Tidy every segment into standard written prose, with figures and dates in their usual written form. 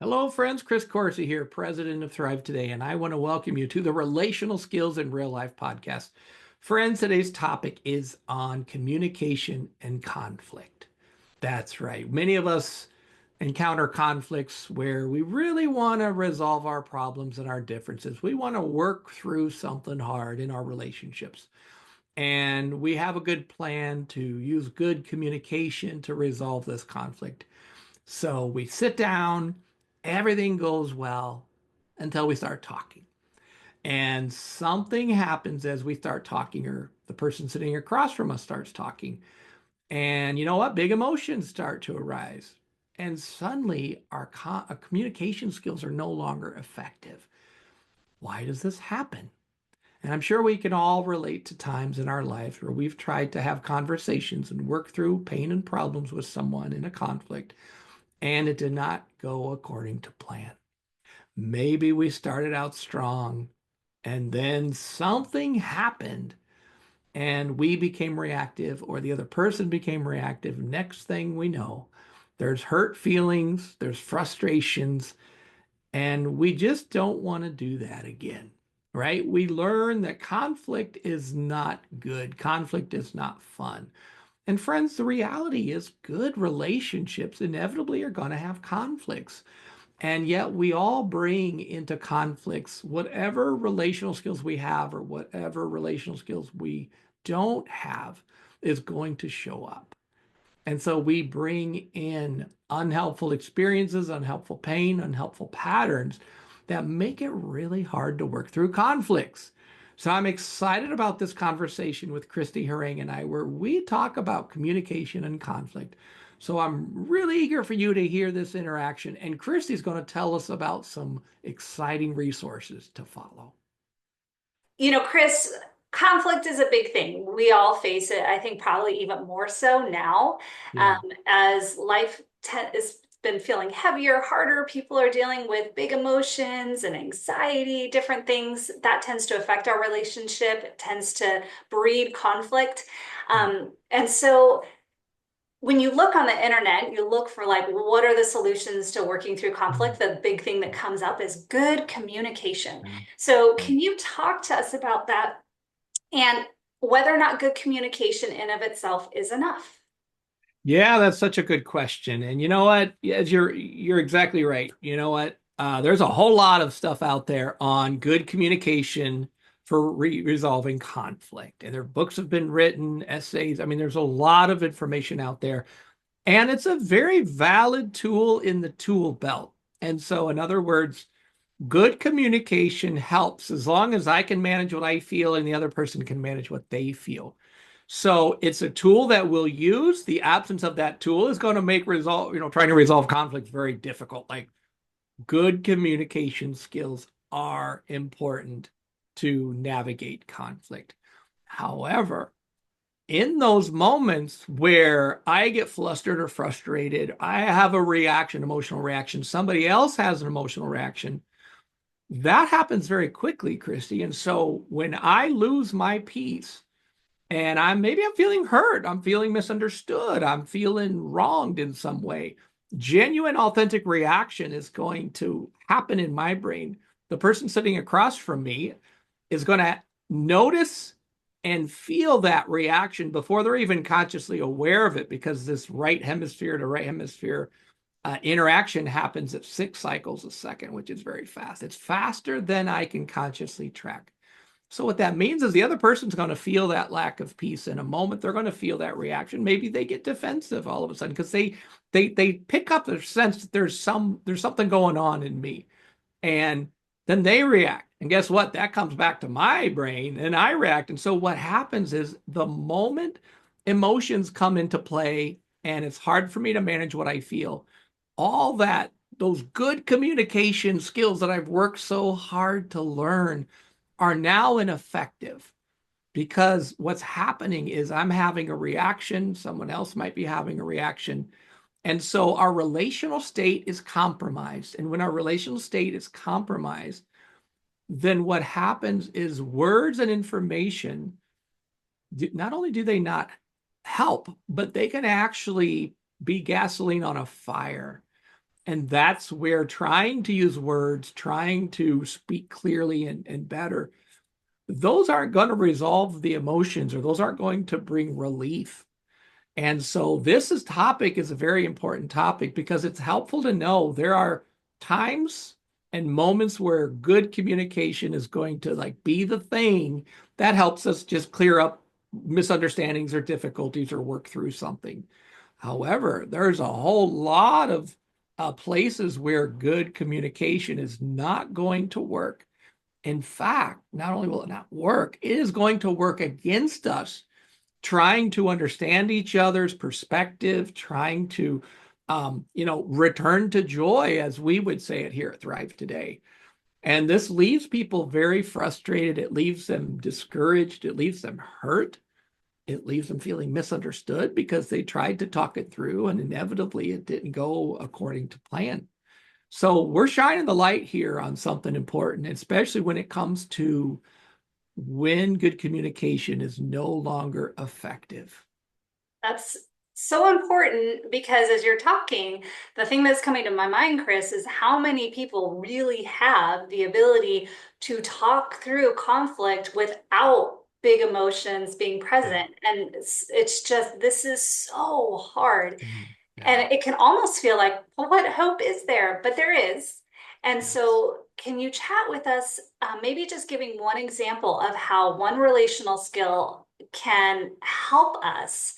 Hello, friends. Chris Corsi here, president of Thrive Today, and I want to welcome you to the Relational Skills in Real Life podcast. Friends, today's topic is on communication and conflict. That's right. Many of us encounter conflicts where we really want to resolve our problems and our differences. We want to work through something hard in our relationships. And we have a good plan to use good communication to resolve this conflict. So we sit down, everything goes well until we start talking. And something happens as we start talking, or the person sitting across from us starts talking. And you know what? Big emotions start to arise. And suddenly our communication skills are no longer effective. Why does this happen? And I'm sure we can all relate to times in our lives where we've tried to have conversations and work through pain and problems with someone in a conflict, and it did not go according to plan. Maybe we started out strong and then something happened and we became reactive, or the other person became reactive. Next thing we know, there's hurt feelings, there's frustrations, and we just don't want to do that again, right? We learn that conflict is not good, conflict is not fun. And friends, the reality is good relationships inevitably are going to have conflicts. And yet we all bring into conflicts whatever relational skills we have or whatever relational skills we don't have is going to show up. And so we bring in unhelpful experiences, unhelpful pain, unhelpful patterns that make it really hard to work through conflicts. So I'm excited about this conversation with Kristy Harang and I, where we talk about communication and conflict. So I'm really eager for you to hear this interaction. And Kristy's going to tell us about some exciting resources to follow. Chris, conflict is a big thing. We all face it. I think probably even more so now, Yeah. as life has been feeling heavier, harder. People are dealing with big emotions and anxiety, different things that tends to affect our relationship. It tends to breed conflict. And so when you look on the internet, you look for like, what are the solutions to working through conflict? The big thing that comes up is good communication. So can you talk to us about that and whether or not good communication in of itself is enough? Yeah, that's such a good question. And you know what? Yes, you're exactly right. You know what? There's a whole lot of stuff out there on good communication for resolving conflict. And their books have been written, essays. I mean, there's a lot of information out there. And it's a very valid tool in the tool belt. And so, in other words, good communication helps as long as I can manage what I feel and the other person can manage what they feel. So it's a tool that we'll use. The absence of that tool is going to make trying to resolve conflicts very difficult. Like good communication skills are important to navigate conflict. However, in those moments where I get flustered or frustrated, I have a reaction, emotional reaction, somebody else has an emotional reaction, that happens very quickly, Kristy. And so when I lose my peace and I'm feeling hurt, I'm feeling misunderstood, I'm feeling wronged in some way, genuine, authentic reaction is going to happen in my brain. The person sitting across from me is going to notice and feel that reaction before they're even consciously aware of it, because this right hemisphere to right hemisphere interaction happens at 6 cycles a second, which is very fast. It's faster than I can consciously track. So what that means is the other person's going to feel that lack of peace in a moment. They're going to feel that reaction. Maybe they get defensive all of a sudden because they pick up the sense that there's something going on in me, and then they react. And guess what? That comes back to my brain, and I react. And so what happens is the moment emotions come into play, and it's hard for me to manage what I feel, all that, those good communication skills that I've worked so hard to learn are now ineffective, because what's happening is I'm having a reaction, someone else might be having a reaction. And so our relational state is compromised. And when our relational state is compromised, then what happens is words and information, not only do they not help, but they can actually be gasoline on a fire. And that's where trying to use words, trying to speak clearly and better, those aren't going to resolve the emotions, or those aren't going to bring relief. And so topic is a very important topic because it's helpful to know there are times and moments where good communication is going to like be the thing that helps us just clear up misunderstandings or difficulties or work through something. However, there's a whole lot of places where good communication is not going to work. In fact, not only will it not work, it is going to work against us trying to understand each other's perspective, trying to, return to joy, as we would say it here at Thrive Today. And this leaves people very frustrated. It leaves them discouraged. It leaves them hurt. It leaves them feeling misunderstood because they tried to talk it through and inevitably it didn't go according to plan. So we're shining the light here on something important, especially when it comes to when good communication is no longer effective. That's so important because as you're talking, the thing that's coming to my mind, Chris, is how many people really have the ability to talk through conflict without big emotions being Yeah. present. And it's just, this is so hard. Yeah. And it can almost feel like, well, what hope is there? But there is. And Yes. so, can you chat with us, maybe just giving one example of how one relational skill can help us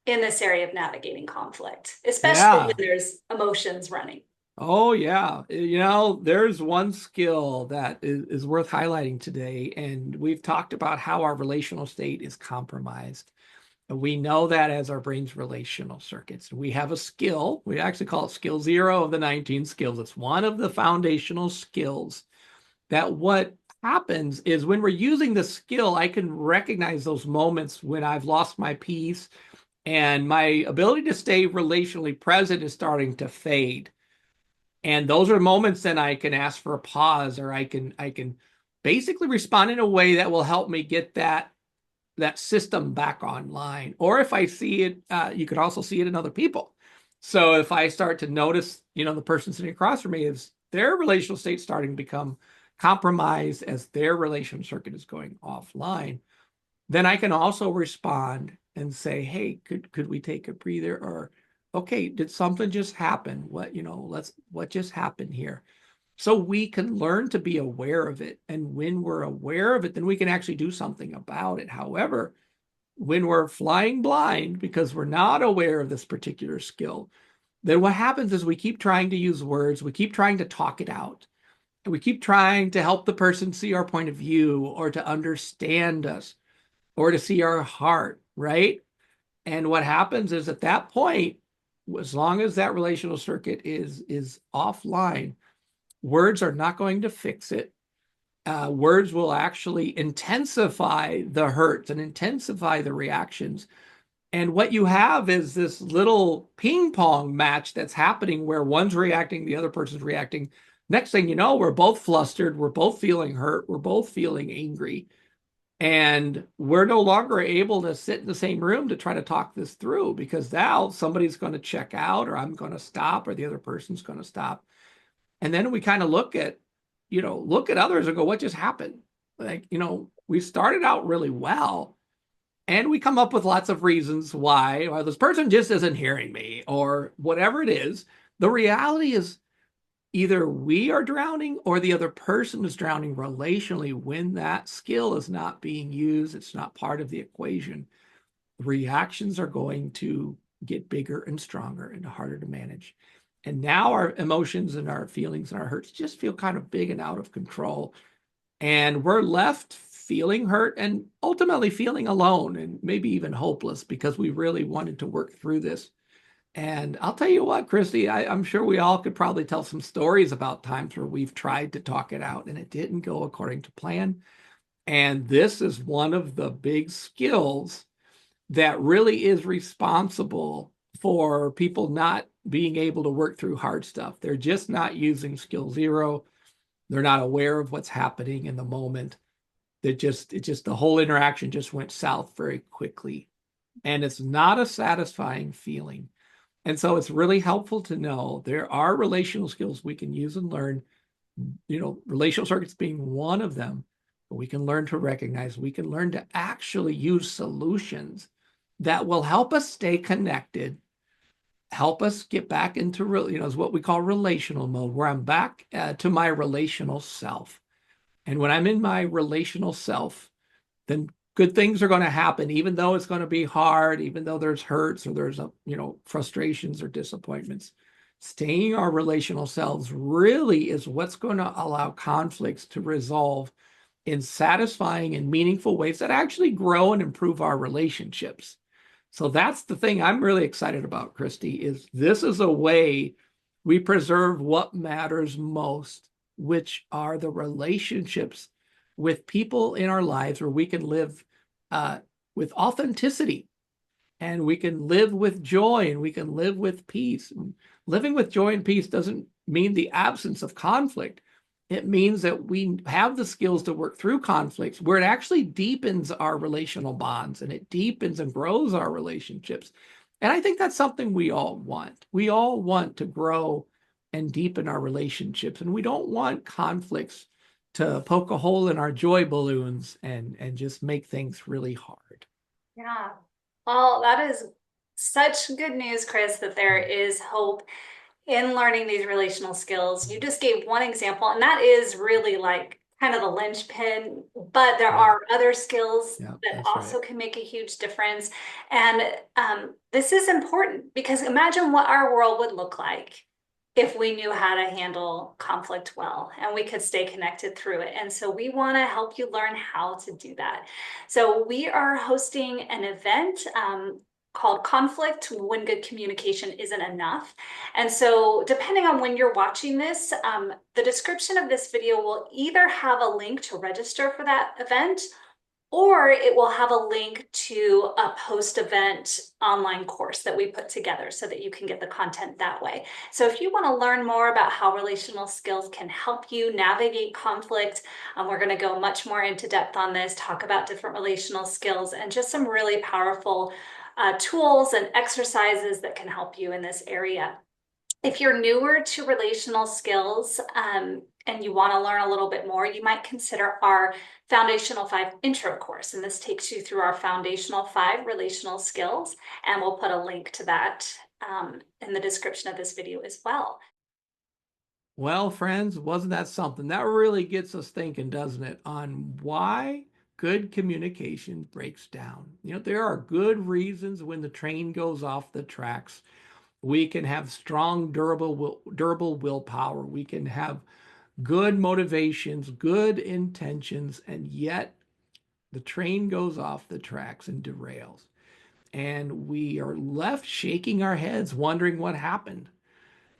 in this area of navigating conflict, especially when Yeah. there's emotions running? Oh, yeah. There's one skill that is worth highlighting today. And we've talked about how our relational state is compromised. And we know that as our brain's relational circuits. We have a skill. We actually call it skill 0 of the 19 skills. It's one of the foundational skills that what happens is when we're using the skill, I can recognize those moments when I've lost my peace and my ability to stay relationally present is starting to fade. And those are moments then I can ask for a pause, or I can basically respond in a way that will help me get that system back online. Or if I see it, you could also see it in other people. So if I start to notice, the person sitting across from me is their relational state starting to become compromised as their relational circuit is going offline, then I can also respond and say, hey, could we take a breather? Or, okay, did something just happen? What just happened here? So we can learn to be aware of it. And when we're aware of it, then we can actually do something about it. However, when we're flying blind because we're not aware of this particular skill, then what happens is we keep trying to use words, we keep trying to talk it out, and we keep trying to help the person see our point of view or to understand us or to see our heart, right? And what happens is at that point, as long as that relational circuit is offline, words are not going to fix it. Words will actually intensify the hurts and intensify the reactions. And what you have is this little ping pong match that's happening where one's reacting, the other person's reacting. Next thing you know, we're both flustered, we're both feeling hurt, we're both feeling angry. And we're no longer able to sit in the same room to try to talk this through because now somebody's going to check out, or I'm going to stop, or the other person's going to stop. And then we kind of look at others and go, what just happened? Like, we started out really well and we come up with lots of reasons why, well, this person just isn't hearing me or whatever it is. The reality is either we are drowning or the other person is drowning relationally when that skill is not being used. It's not part of the equation. Reactions are going to get bigger and stronger and harder to manage. And now our emotions and our feelings and our hurts just feel kind of big and out of control. And we're left feeling hurt and ultimately feeling alone and maybe even hopeless because we really wanted to work through this. And I'll tell you what, Kristy, I'm sure we all could probably tell some stories about times where we've tried to talk it out and it didn't go according to plan. And this is one of the big skills that really is responsible for people not being able to work through hard stuff. They're just not using skill 0. They're not aware of what's happening in the moment. The whole interaction just went south very quickly. And it's not a satisfying feeling. And so it's really helpful to know there are relational skills we can use and learn, relational circuits being one of them. But we can learn to recognize, we can learn to actually use solutions that will help us stay connected, help us get back into is what we call relational mode, where I'm back to my relational self. And when I'm in my relational self, then good things are going to happen, even though it's going to be hard, even though there's hurts or there's, frustrations or disappointments. Staying our relational selves really is what's going to allow conflicts to resolve in satisfying and meaningful ways that actually grow and improve our relationships. So that's the thing I'm really excited about, Kristy, is this is a way we preserve what matters most, which are the relationships with people in our lives where we can live with authenticity and we can live with joy and we can live with peace. Living with joy and peace doesn't mean the absence of conflict. It means that we have the skills to work through conflicts where it actually deepens our relational bonds and it deepens and grows our relationships. And I think that's something we all want. We all want to grow and deepen our relationships. And we don't want conflicts to poke a hole in our joy balloons and just make things really hard. Yeah. Well, that is such good news, Chris, that there is hope in learning these relational skills. You just gave one example, and that is really like kind of the linchpin, but there are other skills that also can make a huge difference. And this is important because imagine what our world would look like if we knew how to handle conflict well and we could stay connected through it. And so we want to help you learn how to do that. So we are hosting an event called Conflict When Good Communication Isn't Enough. And so depending on when you're watching this, the description of this video will either have a link to register for that event, or it will have a link to a post-event online course that we put together so that you can get the content that way. So if you want to learn more about how relational skills can help you navigate conflict, we're going to go much more into depth on this, talk about different relational skills and just some really powerful tools and exercises that can help you in this area. If you're newer to relational skills and you want to learn a little bit more, you might consider our Foundational 5 intro course. And this takes you through our Foundational 5 relational skills. And we'll put a link to that in the description of this video as well. Well, friends, wasn't that something? That really gets us thinking, doesn't it, on why good communication breaks down. There are good reasons when the train goes off the tracks. We can have strong, durable willpower. We can have good motivations, good intentions, and yet the train goes off the tracks and derails. And we are left shaking our heads, wondering what happened.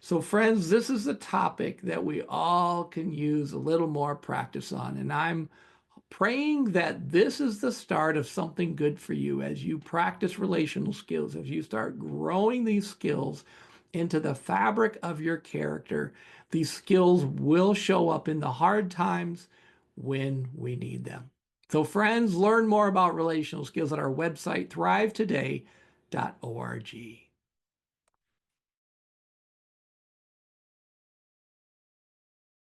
So, friends, this is a topic that we all can use a little more practice on. And I'm praying that this is the start of something good for you as you practice relational skills, as you start growing these skills into the fabric of your character. These skills will show up in the hard times when we need them. So, friends, learn more about relational skills at our website, thrivetoday.org.